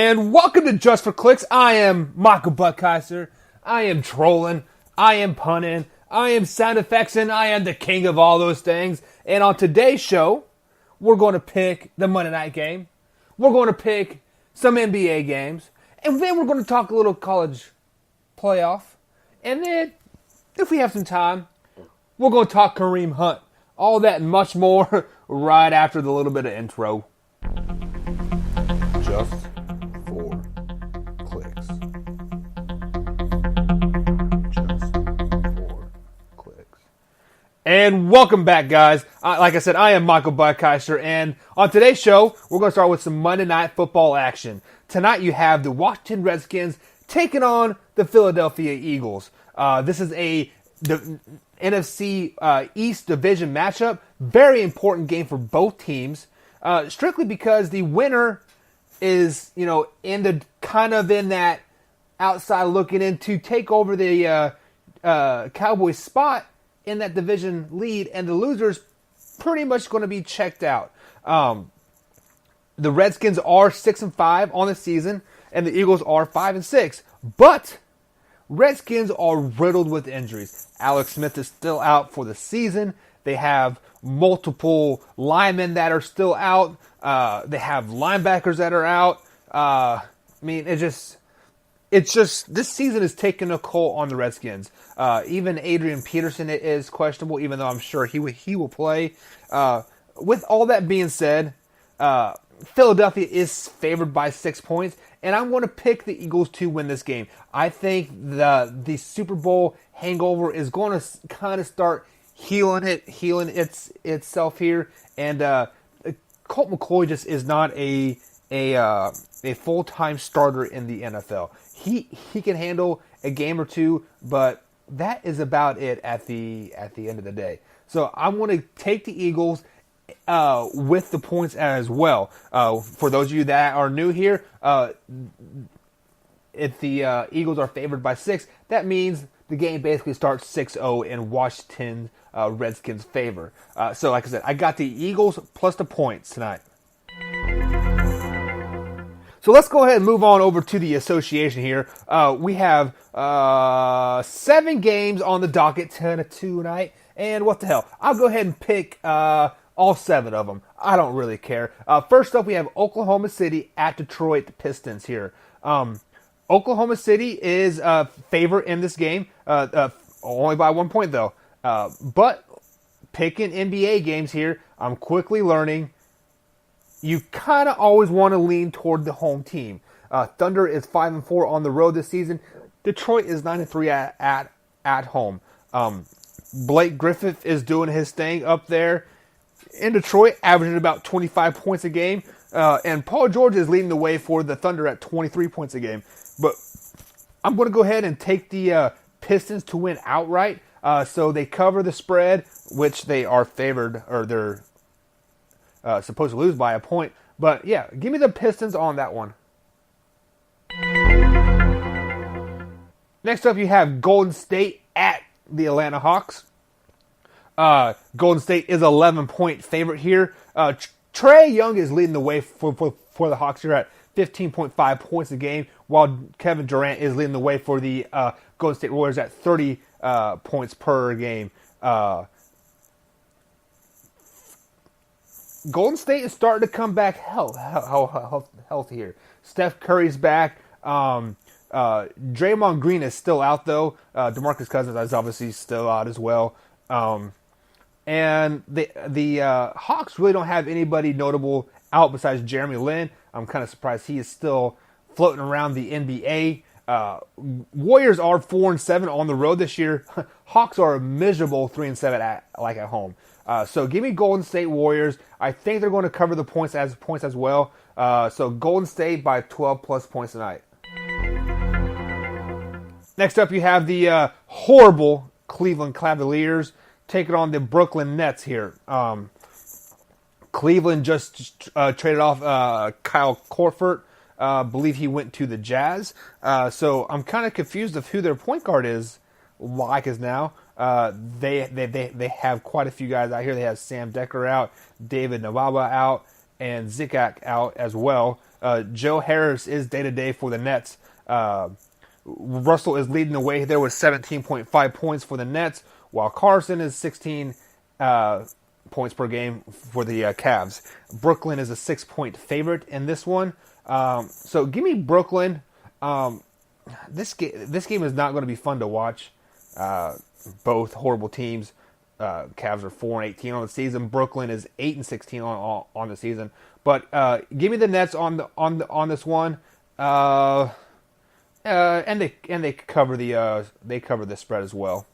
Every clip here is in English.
And welcome to Just for Clicks. I am Michael Buckheiser. I am trolling. I am punning. I am sound effects, and I am the king of all those things. And on today's show, we're going to pick the Monday night game. We're going to pick some NBA games. And then we're going to talk a little college playoff. And then, if we have some time, we're going to talk Kareem Hunt. All that and much more right after the little bit of intro. Just for clicks. Just for clicks. And welcome back, guys. Like I said, I am Michael Buckheiser, and on today's show, we're going to start with some Monday Night Football action. Tonight, you have the Washington Redskins taking on the Philadelphia Eagles. This is the NFC East Division matchup. Very important game for both teams, strictly because the winner is, in that outside looking in to take over the Cowboys spot in that division lead, and the loser's pretty much going to be checked out. The Redskins are 6-5 on the season, and the Eagles are 5-6. But Redskins are riddled with injuries. Alex Smith is still out for the season. They have multiple linemen that are still out. They have linebackers that are out. It's just this season is taking a toll on the Redskins. Even Adrian Peterson is questionable, even though I'm sure he will play. With all that being said, Philadelphia is favored by 6 points, and I'm going to pick the Eagles to win this game. I think the Super Bowl hangover is going to kind of start healing itself here, and Colt McCoy just is not a full-time starter in the NFL. He can handle a game or two, but that is about it at the end of the day. So I'm going to take the Eagles with the points as well. For those of you that are new here, if the Eagles are favored by 6, that means the game basically starts 6-0 in Washington Redskins' favor. So like I said, I got the Eagles plus the points tonight. So let's go ahead and move on over to the association here. We have 7 games on the docket tonight, and what the hell? I'll go ahead and pick all 7 of them. I don't really care. First up, we have Oklahoma City at Detroit Pistons here. Oklahoma City is favorite in this game, only by 1 point though. But picking NBA games here, I'm quickly learning you kind of always want to lean toward the home team. Thunder is 5-4 on the road this season. Detroit is 9-3 at home. Blake Griffin is doing his thing up there in Detroit, averaging about 25 points a game. And Paul George is leading the way for the Thunder at 23 points a game. But I'm going to go ahead and take the Pistons to win outright. So they cover the spread, which they are favored, or they're supposed to lose by a point. But yeah, give me the Pistons on that one. Next up, you have Golden State at the Atlanta Hawks. Golden State is 11-point favorite here. Trae Young is leading the way for the Hawks here at 15.5 points a game, while Kevin Durant is leading the way for the Golden State Warriors at 30 points per game. Golden State is starting to come back healthy here. Steph Curry's back. Draymond Green is still out, though. DeMarcus Cousins is obviously still out as well. And the Hawks really don't have anybody notable out besides Jeremy Lin. I'm kind of surprised he is still floating around the NBA. Warriors are 4-7 on the road this year. Hawks are a miserable 3-7 at home. So give me Golden State Warriors. I think they're going to cover the points as well. So Golden State by 12 plus points tonight. Next up, you have the horrible Cleveland Cavaliers taking on the Brooklyn Nets here. Cleveland just traded off Kyle Korver. Believe he went to the Jazz. So I'm kind of confused of who their point guard is now. They have quite a few guys out here. They have Sam Decker out, David Nababa out, and Zikak out as well. Joe Harris is day-to-day for the Nets. Russell is leading the way there with 17.5 points for the Nets, while Carson is 16 points per game for the Cavs. Brooklyn is a 6-point favorite in this one. So give me Brooklyn. This game is not going to be fun to watch. Both horrible teams. Cavs are 4-18 on the season. Brooklyn is 8-16 on the season. But give me the Nets on this one. And they cover the spread as well.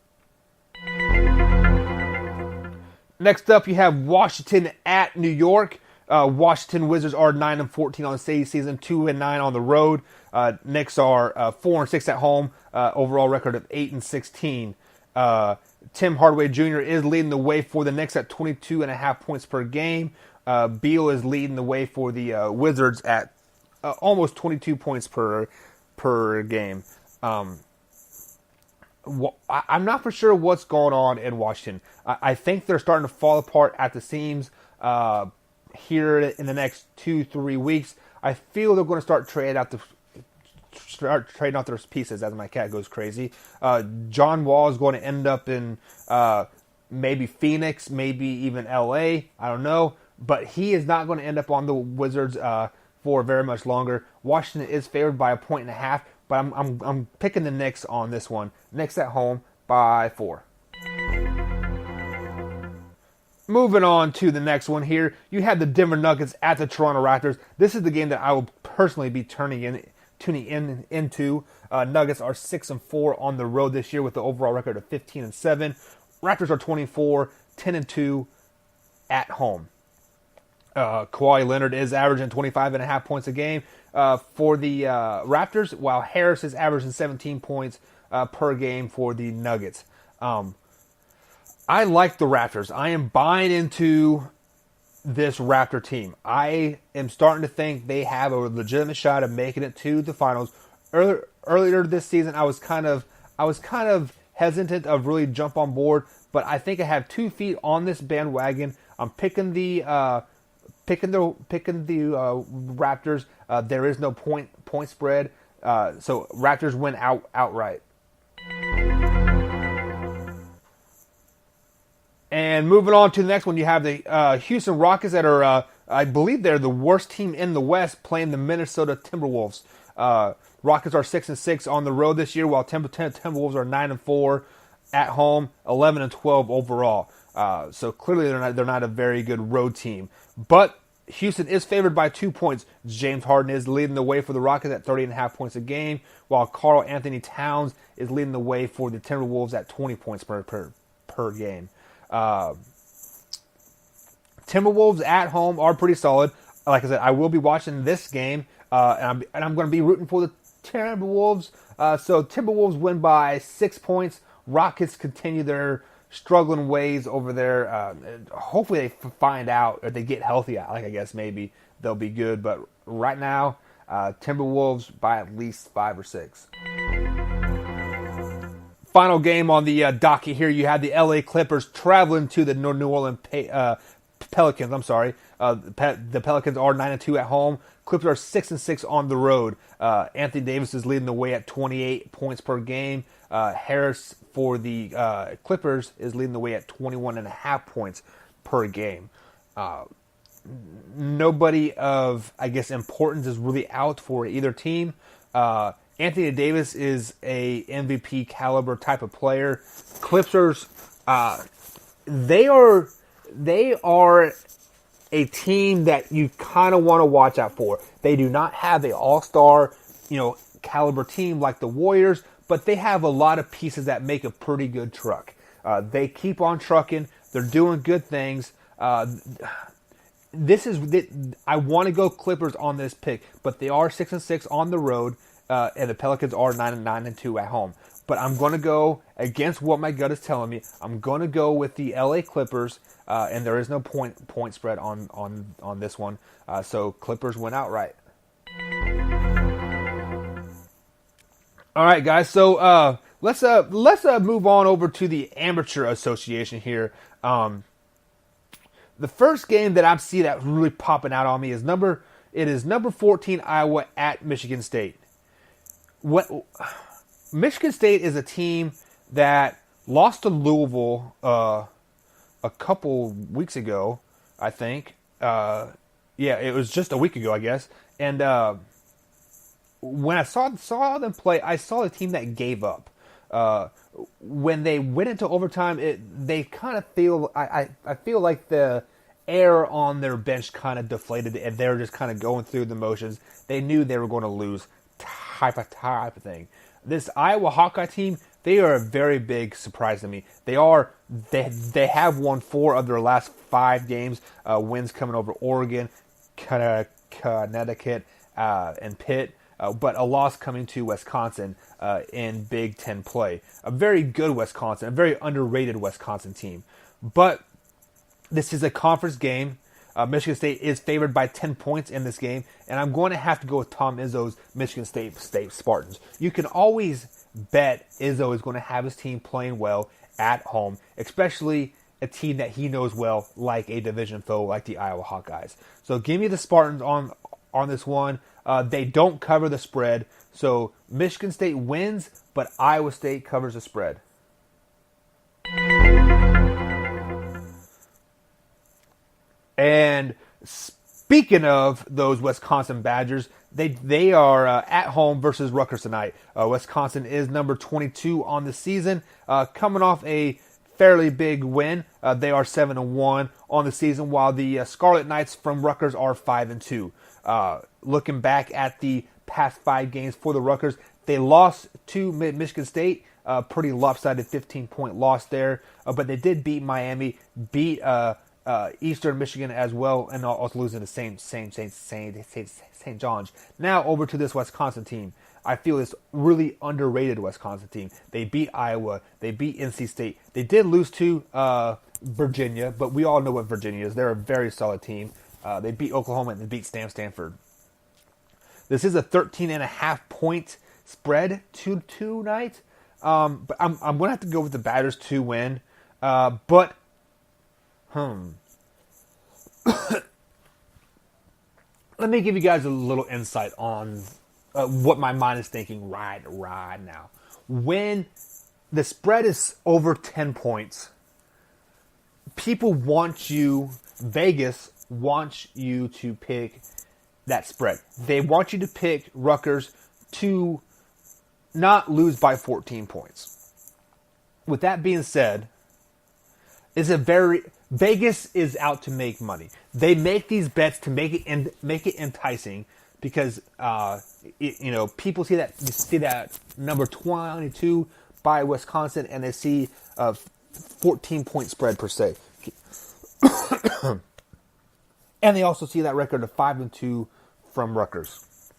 Next up, you have Washington at New York. Washington Wizards are 9-14 on the season, 2-9 on the road. Knicks are 4-6 at home. Overall record of 8-16. Tim Hardaway Jr. is leading the way for the Knicks at 22.5 points per game. Beal is leading the way for the Wizards at almost 22 points per game. I'm not for sure what's going on in Washington. I think they're starting to fall apart at the seams here in the next 2-3 weeks. I feel they're going to start trading out their pieces as my cat goes crazy. John Wall is going to end up in maybe Phoenix, maybe even LA. I don't know. But he is not going to end up on the Wizards for very much longer. Washington is favored by 1.5, but I'm picking the Knicks on this one. Knicks at home by 4. Moving on to the next one here, you have the Denver Nuggets at the Toronto Raptors. This is the game that I will personally be tuning into. Nuggets are 6-4 on the road this year with the overall record of 15-7. Raptors are 24-10-2 at home. Kawhi Leonard is averaging 25.5 points a game for the Raptors, while Harris is averaging 17 points per game for the Nuggets. I like the Raptors. I am buying into this Raptor team. I am starting to think they have a legitimate shot of making it to the finals. Earlier this season, I was kind of hesitant of really jump on board, but I think I have 2 feet on this bandwagon. I'm picking the Raptors. There is no point spread, so Raptors win outright. And moving on to the next one, you have the Houston Rockets that are, I believe they're the worst team in the West, playing the Minnesota Timberwolves. Rockets are 6-6 on the road this year, while Timberwolves are 9-4 at home, 11-12 overall. So clearly they're not a very good road team. But Houston is favored by 2 points. James Harden is leading the way for the Rockets at 30.5 points a game, while Karl Anthony Towns is leading the way for the Timberwolves at 20 points per game. Timberwolves at home are pretty solid. Like I said, I will be watching this game, and I'm going to be rooting for the Timberwolves. So Timberwolves win by 6 points. Rockets continue their struggling ways over there. Hopefully they find out, or they get healthy. I guess maybe they'll be good. But right now, Timberwolves by at least 5 or 6. Final game on the docket here, you have the LA Clippers traveling to the New Orleans Pelicans. I'm sorry. The Pelicans are 9-2 at home. Clippers are 6-6 on the road. Anthony Davis is leading the way at 28 points per game. Harris for the Clippers is leading the way at 21.5 points per game. Nobody of, I guess, importance is really out for either team. Anthony Davis is a MVP caliber type of player. Clippers, they are a team that you kind of want to watch out for. They do not have an all-star, caliber team like the Warriors, but they have a lot of pieces that make a pretty good truck. They keep on trucking. They're doing good things. I want to go Clippers on this pick, but they are 6-6 on the road. And the Pelicans are 9-2 at home. But I'm going to go against what my gut is telling me. I'm going to go with the LA Clippers, and there is no point spread on this one. So Clippers win outright. All right, guys. So let's move on over to the Amateur Association here. The first game that I see that really popping out on me is It is number 14 Iowa at Michigan State. What Michigan State is a team that lost to Louisville a couple weeks ago, I think. Yeah, it was just a week ago, I guess. And when I saw them play, I saw a team that gave up. When they went into overtime, they kind of feel I feel like the air on their bench kind of deflated, and they were just kind of going through the motions. They knew they were going to lose, type of thing. This Iowa Hawkeye team, they are a very big surprise to me. They have won 4 of their last 5 games. Wins coming over Oregon, Connecticut, and Pitt. But a loss coming to Wisconsin in Big Ten play. A very good Wisconsin, a very underrated Wisconsin team. But this is a conference game. Michigan State is favored by 10 points in this game, and I'm going to have to go with Tom Izzo's Michigan State Spartans. You can always bet Izzo is going to have his team playing well at home, especially a team that he knows well, like a division foe like the Iowa Hawkeyes. So give me the Spartans on this one. They don't cover the spread, so Michigan State wins, but Iowa State covers the spread. And speaking of those Wisconsin Badgers, they are at home versus Rutgers tonight. Wisconsin is number 22 on the season, coming off a fairly big win. They are 7-1 on the season, while the Scarlet Knights from Rutgers are 5-2. Looking back at the past 5 games for the Rutgers, they lost to Michigan State. Pretty lopsided 15-point loss there, but they did beat Miami, beat Eastern Michigan as well, and also losing to St. John's. Now over to this Wisconsin team. I feel this really underrated Wisconsin team. They beat Iowa. They beat NC State. They did lose to Virginia, but we all know what Virginia is. They're a very solid team. They beat Oklahoma and they beat Stanford. This is a 13.5 point spread tonight. But I'm going to have to go with the Badgers to win. Let me give you guys a little insight on what my mind is thinking right now. When the spread is over 10 points, Vegas wants you to pick that spread. They want you to pick Rutgers to not lose by 14 points. With that being said, Vegas is out to make money. They make these bets to make it enticing because people see that number 22 by Wisconsin and they see a 14-point spread per se. And they also see that record of 5-2 from Rutgers.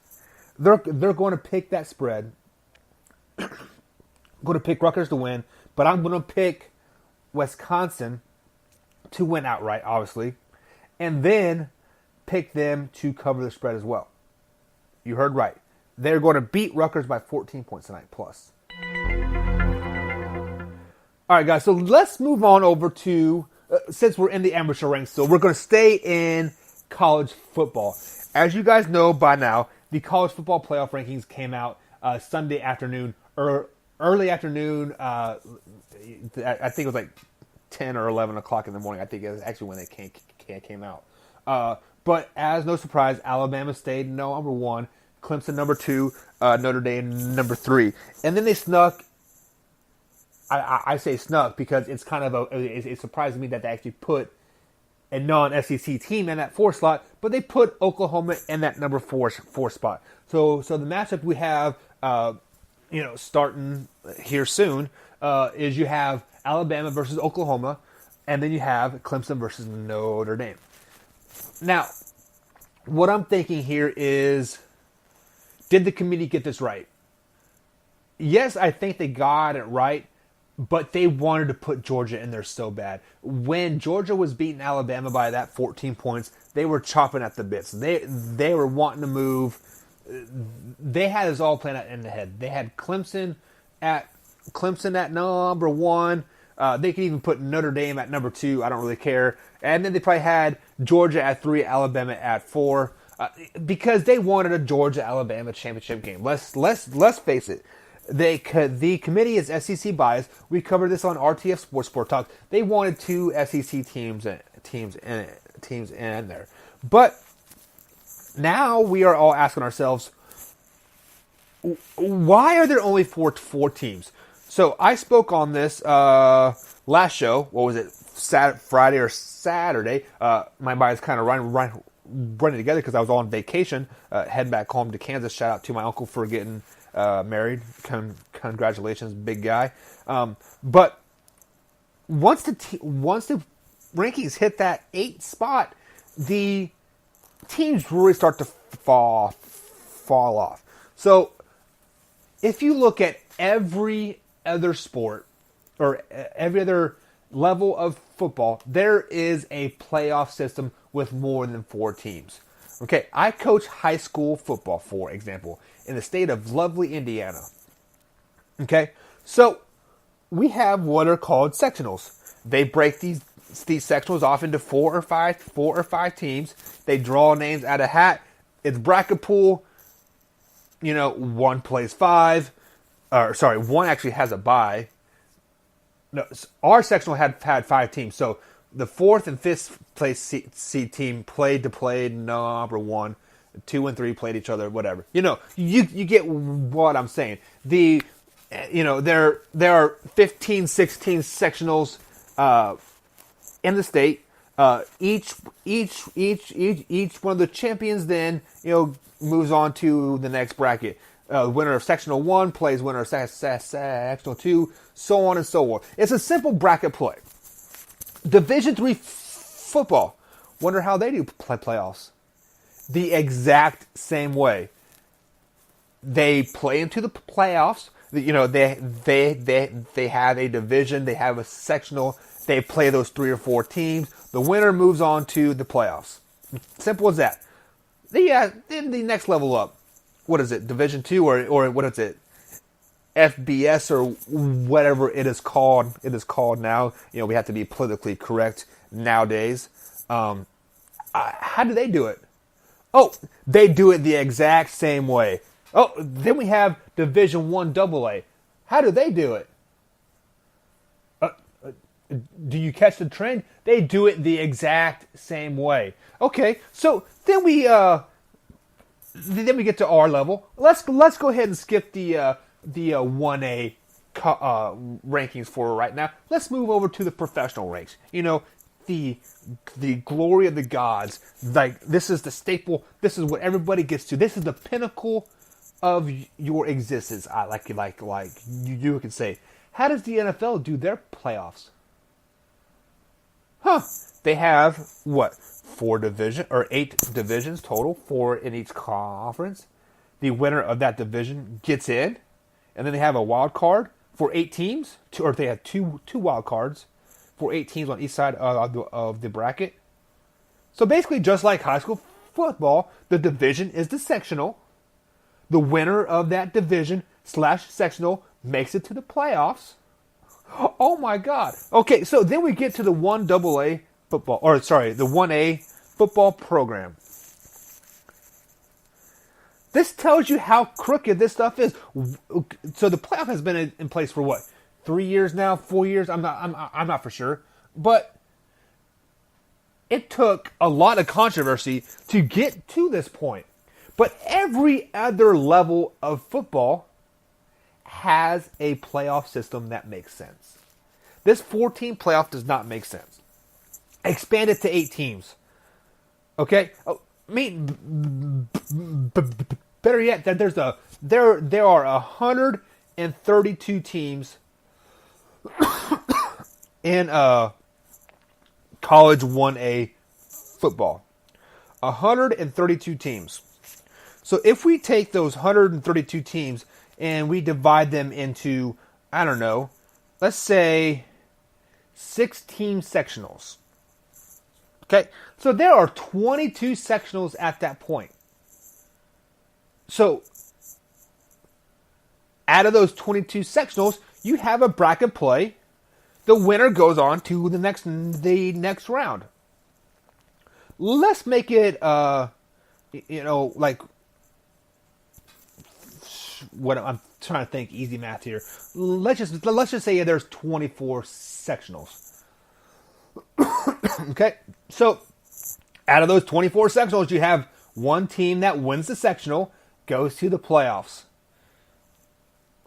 They're going to pick that spread. I'm going to pick Rutgers to win, but I'm going to pick Wisconsin to win outright, obviously, and then pick them to cover the spread as well. You heard right. They're going to beat Rutgers by 14 points tonight, plus. All right, guys, so let's move on over to, since we're in the amateur ranks, so we're going to stay in college football. As you guys know by now, the college football playoff rankings came out Sunday afternoon, or early afternoon. I think it was like 10 or 11 o'clock in the morning. I think it was actually when they came out. But as no surprise, Alabama stayed number 1, Clemson number 2, Notre Dame number 3. And then they snuck, I say snuck because it's kind of it surprised me that they actually put a non-SEC team in that 4 slot, but they put Oklahoma in that number 4 spot. So the matchup we have, starting here soon, is you have Alabama versus Oklahoma, and then you have Clemson versus Notre Dame. Now, what I'm thinking here is, did the committee get this right? Yes, I think they got it right, but they wanted to put Georgia in there so bad. When Georgia was beating Alabama by that 14 points, they were chopping at the bits. They were wanting to move. They had us all playing out in the head. They had Clemson at number 1. They could even put Notre Dame at number 2. I don't really care. And then they probably had Georgia at 3, Alabama at 4. because they wanted a Georgia-Alabama championship game. Let's face it. The committee is SEC biased. We covered this on RTF Sport Talk. They wanted two SEC teams in there, but now we are all asking ourselves, why are there only four teams? So I spoke on this last show. What was it? Friday or Saturday? My mind's kind of running together because I was on vacation, heading back home to Kansas. Shout out to my uncle for getting married. Congratulations, big guy. But once the rankings hit that 8th spot, the teams really start to fall off. So if you look at every other sport or every other level of football, there is a playoff system with more than 4 teams. Okay, I coach high school football, for example, in the state of lovely Indiana. Okay, so we have what are called sectionals. They break these sectionals off into 4 or 5 teams. They draw names out of hat. It's bracket pool. One plays 5. One actually has a bye. No, our sectional had 5 teams. So the 4th and 5th place seed team played number 1. 2 and 3 played each other. Whatever. You get what I'm saying. There are 15, 16 sectionals in the state. Each one of the champions then moves on to the next bracket. Winner of sectional 1 plays winner of sectional 2, so on and so on. It's a simple bracket play. Division 3 football. Wonder how they do playoffs. The exact same way. They play into the playoffs. They have a division. They have a sectional. They play those 3 or 4 teams. The winner moves on to the playoffs. Simple as that. Then the next level up. What is it? Division 2 or what is it? FBS or whatever it is called. It is called now. We have to be politically correct nowadays. How do they do it? Oh, they do it the exact same way. Oh, then we have Division 1 AA. How do they do it? Do you catch the trend? They do it the exact same way. Okay, so then we get to our level. Let's go ahead and skip the 1A rankings for right now. Let's move over to the professional ranks. The glory of the gods. Like, this is the staple. This is what everybody gets to. This is the pinnacle of your existence. Like you could say. How does the NFL do their playoffs? They have what? 8 divisions total, 4 in each conference. The winner of that division gets in, and then they have a wild card for 8 teams, or they have two wild cards for 8 teams on each side of the bracket. So basically, just like high school football, the division is the sectional. The winner of that division / sectional makes it to the playoffs. Oh my God! Okay, so then we get to the 1AA football, the 1A football program. This tells you how crooked this stuff is. So the playoff has been in place for what? 3 years now, 4 years? I'm not for sure, but it took a lot of controversy to get to this point. But every other level of football has a playoff system that makes sense. This 4-team playoff does not make sense. Expand it to 8 teams. Okay? Better yet, that there are 132 teams in college 1A football. 132 teams. So if we take those 132 teams and we divide them into, I don't know, let's say 6-team sectionals. Okay, so there are 22 sectionals at that point. So out of those 22 sectionals, you have a bracket play. The winner goes on to the next round. Let's make it, like what I'm trying to think, easy math here. Let's just say there's 24 sectionals. Okay, so out of those 24 sectionals, you have one team that wins the sectional, goes to the playoffs.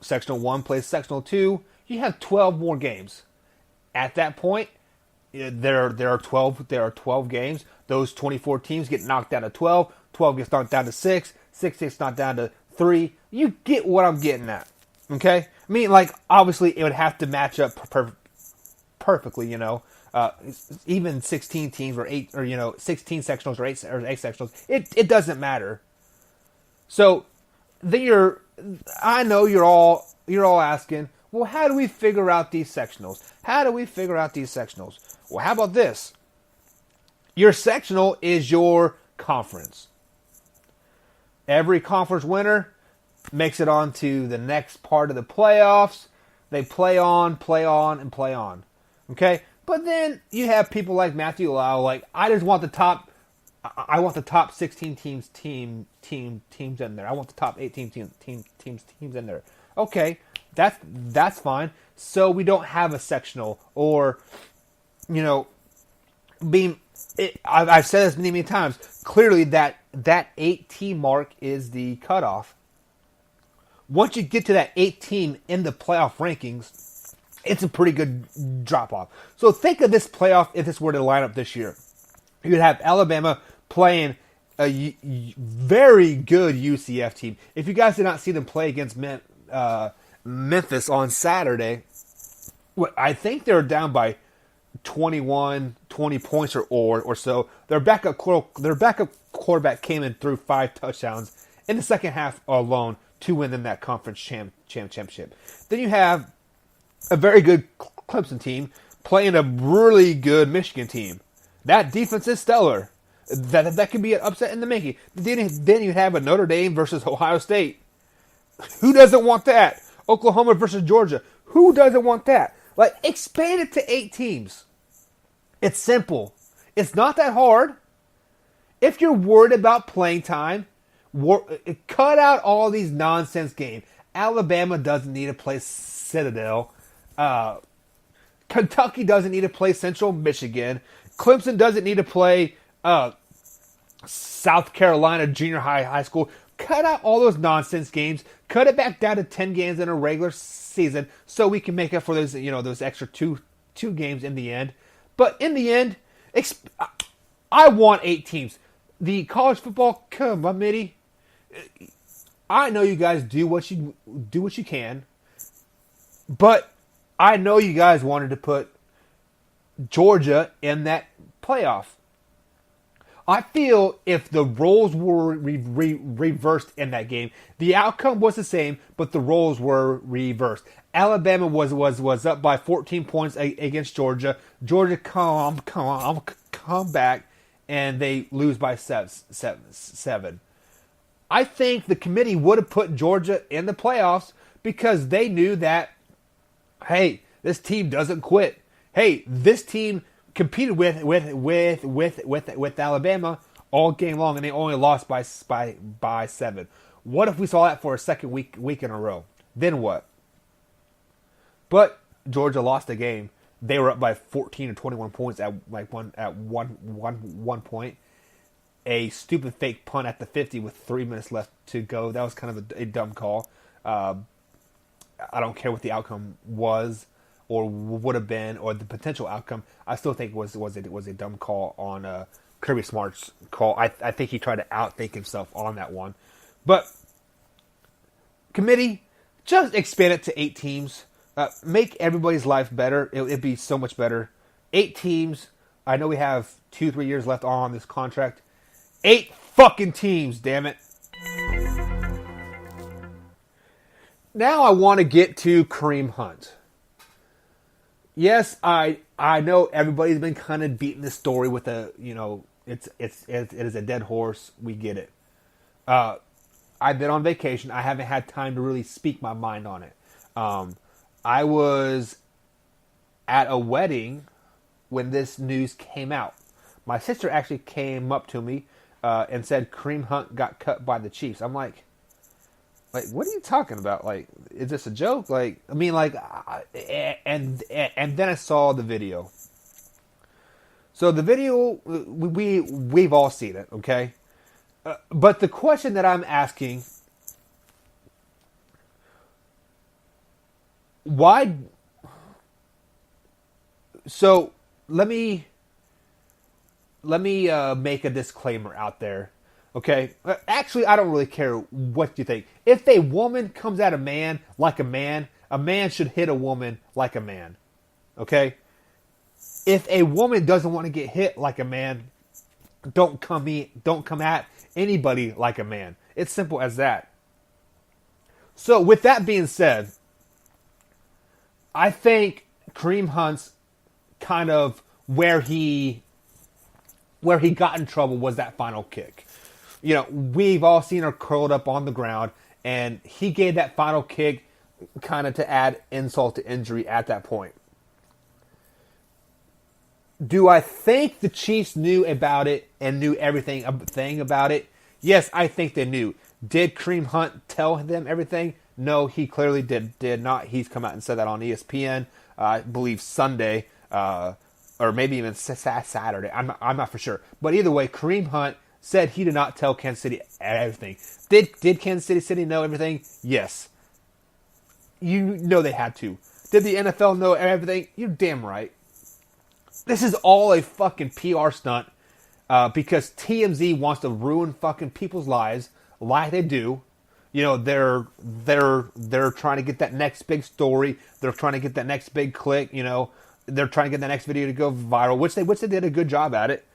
Sectional 1 plays sectional 2. You have 12 more games. At that point, there are 12 games. Those 24 teams get knocked down to 12. 12 gets knocked down to 6. 6 gets knocked down to 3. You get what I'm getting at. Okay? I mean, like, obviously, it would have to match up perfectly, even 16 teams or 8, or 16 sectionals or 8 sectionals. It doesn't matter. So then I know you're all asking, well, how do we figure out these sectionals? Well, how about this? Your sectional is your conference. Every conference winner makes it on to the next part of the playoffs. They play on, and play on. Okay? But then you have people like Matthew Lau, like, I want the top 16 teams in there. I want the top 18 teams in there. Okay, that's fine. So we don't have a sectional, or I've said this many times. Clearly, that 8-team mark is the cutoff. Once you get to that 8 team in the playoff rankings, it's a pretty good drop off. So think of this playoff if this were to line up this year. You'd have Alabama playing a very good UCF team. If you guys did not see them play against Memphis on Saturday, I think they were down by 20 points or so. Their backup quarterback came in through 5 touchdowns in the second half alone to win them that conference championship. Then you have a very good Clemson team playing a really good Michigan team. That defense is stellar. That could be an upset in the making. Then you have a Notre Dame versus Ohio State. Who doesn't want that? Oklahoma versus Georgia. Who doesn't want that? Like, expand it to 8 teams. It's simple. It's not that hard. If you're worried about playing time, cut out all these nonsense games. Alabama doesn't need to play Citadel. Kentucky doesn't need to play Central Michigan. Clemson doesn't need to play South Carolina junior high school. Cut out all those nonsense games. Cut it back down to 10 games in a regular season so we can make up for those extra two games in the end. But in the end, I want 8 teams. The college football, come on, Mitty. I know you guys do what you can, but I know you guys wanted to put Georgia in that playoff. I feel if the roles were reversed in that game, the outcome was the same, but the roles were reversed. Alabama was up by 14 points against Georgia. Georgia come back, and they lose by 7. I think the committee would have put Georgia in the playoffs because they knew that, hey, this team doesn't quit. Hey, this team competed with Alabama all game long, and they only lost by 7. What if we saw that for a second week in a row? Then what? But Georgia lost the game. They were up by 14 or 21 points at one point. A stupid fake punt at the 50 with 3 minutes left to go. That was kind of a dumb call. I don't care what the outcome was or would have been, or the potential outcome. I still think it was a dumb call on Kirby Smart's call. I think he tried to outthink himself on that one. But committee, just expand it to 8 teams. Make everybody's life better. It'd be so much better. 8 teams. I know we have 2-3 years left on this contract. 8 fucking teams, damn it. Now I want to get to Kareem Hunt. Yes, I know everybody's been kind of beating this story with it is a dead horse. We get it. I've been on vacation. I haven't had time to really speak my mind on it. I was at a wedding when this news came out. My sister actually came up to me. and said Kareem Hunt got cut by the Chiefs. I'm like, what are you talking about? Like, is this a joke? Like, I mean, like, and then I saw the video. So the video, we've all seen it, okay? But the question that I'm asking, why? So let me make a disclaimer out there, okay? Actually, I don't really care what you think. If a woman comes at a man should hit a woman like a man, okay? If a woman doesn't want to get hit like a man, don't come at anybody like a man. It's simple as that. So with that being said, I think Kareem Hunt's kind of where he got in trouble was that final kick. You know, we've all seen her curled up on the ground, and he gave that final kick kind of to add insult to injury at that point. Do I think the Chiefs knew about it and knew everything about it? Yes, I think they knew. Did Kareem Hunt tell them everything? No, he clearly did not. He's come out and said that on ESPN, I believe Sunday, or maybe even Saturday. I'm not for sure. But either way, Kareem Hunt said he did not tell Kansas City everything. Did Kansas City know everything? Yes. You know they had to. Did the NFL know everything? You're damn right. This is all a fucking PR stunt because TMZ wants to ruin fucking people's lives like they do. You know, they're trying to get that next big story. They're trying to get that next big click. You know, they're trying to get the next video to go viral, which they did a good job at it,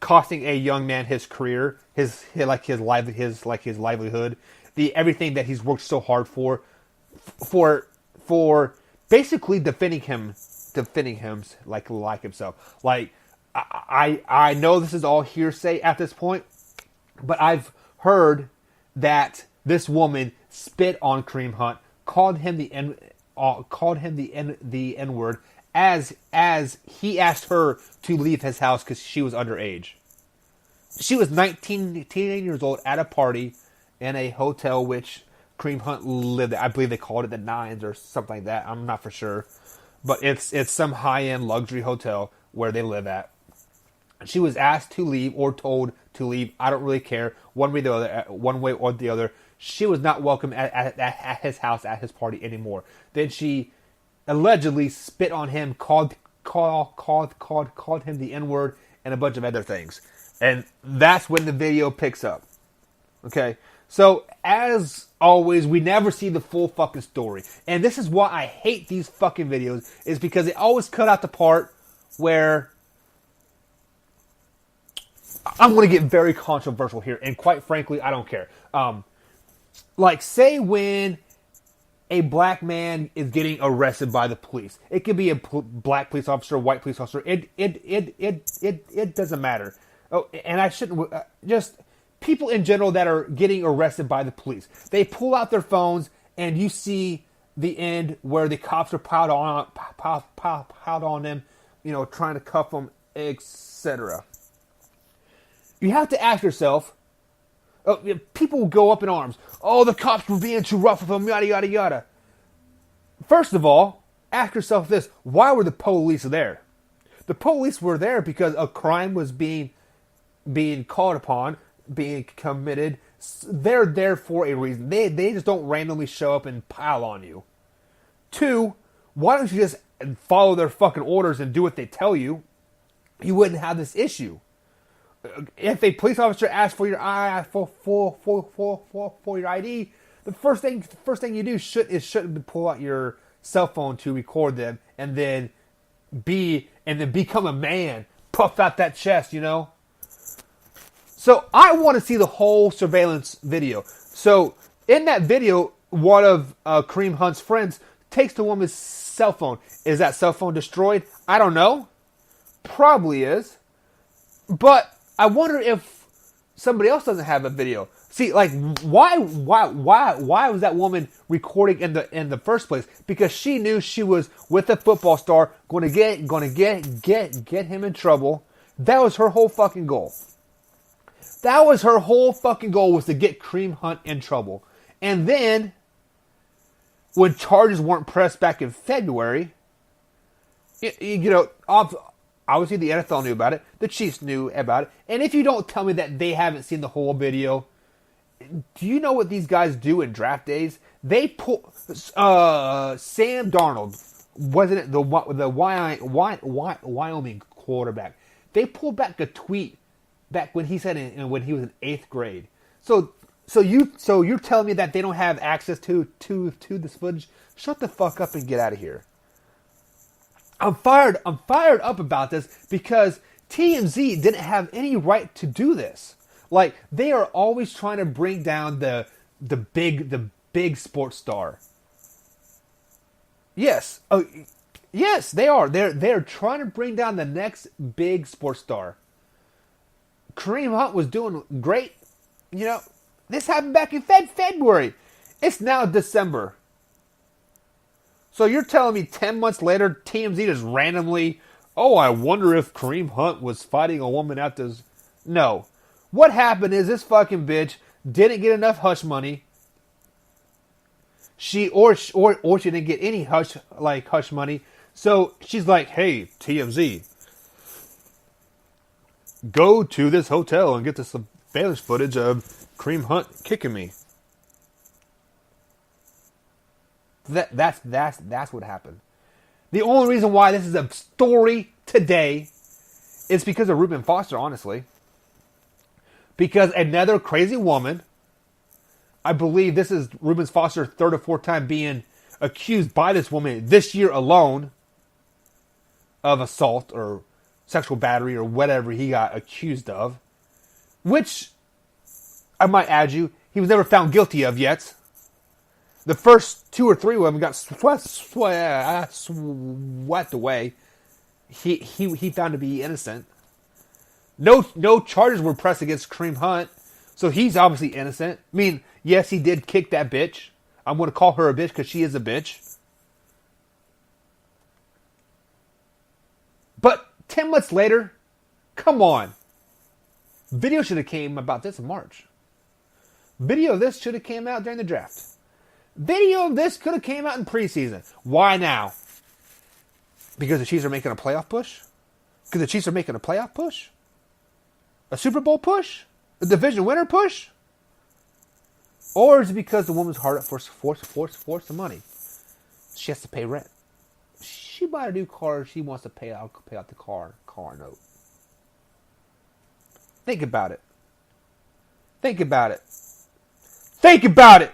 costing a young man his career, his livelihood, everything that he's worked so hard for basically defending him like himself. Like, I know this is all hearsay at this point, but I've heard that this woman spit on Kareem Hunt, called him the N word as he asked her to leave his house because she was underage. She was 19 years old at a party in a hotel which Kareem Hunt lived at. I believe they called it the Nines or something like that. I'm not for sure. But it's some high-end luxury hotel where they live at. She was asked to leave or told to leave. I don't really care. One way or the other. She was not welcome at his house, at his party anymore. Then she allegedly spit on him, called him the N-word, and a bunch of other things. And that's when the video picks up. Okay? So, as always, we never see the full fucking story. And this is why I hate these fucking videos, is because they always cut out the part where I'm going to get very controversial here. And quite frankly, I don't care. Like, say when a black man is getting arrested by the police. It could be a black police officer, white police officer. It doesn't matter. Oh, and I shouldn't... just... people in general that are getting arrested by the police. They pull out their phones and you see the end where the cops are piled on them, you know, trying to cuff them, etc. You have to ask yourself, people will go up in arms. Oh, the cops were being too rough with them, yada, yada, yada. First of all, ask yourself this. Why were the police there? The police were there because a crime was being called upon, being committed. They're there for a reason. They just don't randomly show up and pile on you. 2, why don't you just follow their fucking orders and do what they tell you? You wouldn't have this issue. If a police officer asks for your for your ID, the first thing you do shouldn't pull out your cell phone to record them and then become a man, puff out that chest, you know. So I want to see the whole surveillance video. So in that video, one of Kareem Hunt's friends takes the woman's cell phone. Is that cell phone destroyed? I don't know. Probably is. But I wonder if somebody else doesn't have a video. See, like, why was that woman recording in the first place? Because she knew she was with a football star, going to get him in trouble. That was her whole fucking goal. That was her whole fucking goal, was to get Kareem Hunt in trouble. And then, when charges weren't pressed back in February, obviously the NFL knew about it. The Chiefs knew about it. And if you don't tell me that they haven't seen the whole video, do you know what these guys do in draft days? They pull Sam Darnold, wasn't it the Wyoming quarterback? They pulled back a tweet back when he said when he was in 8th grade. So you're telling me that they don't have access to this footage? Shut the fuck up and get out of here. I'm fired up about this because TMZ didn't have any right to do this. Like, they are always trying to bring down the big sports star. Yes. Oh, yes, they are. They're trying to bring down the next big sports star. Kareem Hunt was doing great. This happened back in February. It's now December. So you're telling me 10 months later, TMZ just randomly, I wonder if Kareem Hunt was fighting a woman at this. No. What happened is this fucking bitch didn't get enough hush money. She didn't get any hush money. So she's like, hey, TMZ, go to this hotel and get the surveillance footage of Kareem Hunt kicking me. That's what happened. The only reason why this is a story today is because of Reuben Foster, honestly. Because another crazy woman, I believe this is Reuben Foster's 3rd or 4th time being accused by this woman this year alone of assault or sexual battery or whatever he got accused of. Which, I might add you, he was never found guilty of yet. The first 2 or 3 of them got swept away. He found to be innocent. No charges were pressed against Kareem Hunt, so he's obviously innocent. I mean, yes, he did kick that bitch. I'm going to call her a bitch because she is a bitch. But 10 months later, come on. Video should have came about this in March. Video of this should have came out during the draft. Video of this could have came out in preseason. Why now? Because the Chiefs are making a playoff push? Because the Chiefs are making a playoff push? A Super Bowl push? A division winner push? Or is it because the woman's hard up for some money? She has to pay rent. She bought a new car. She wants to pay out the car note. Think about it. Think about it. Think about it!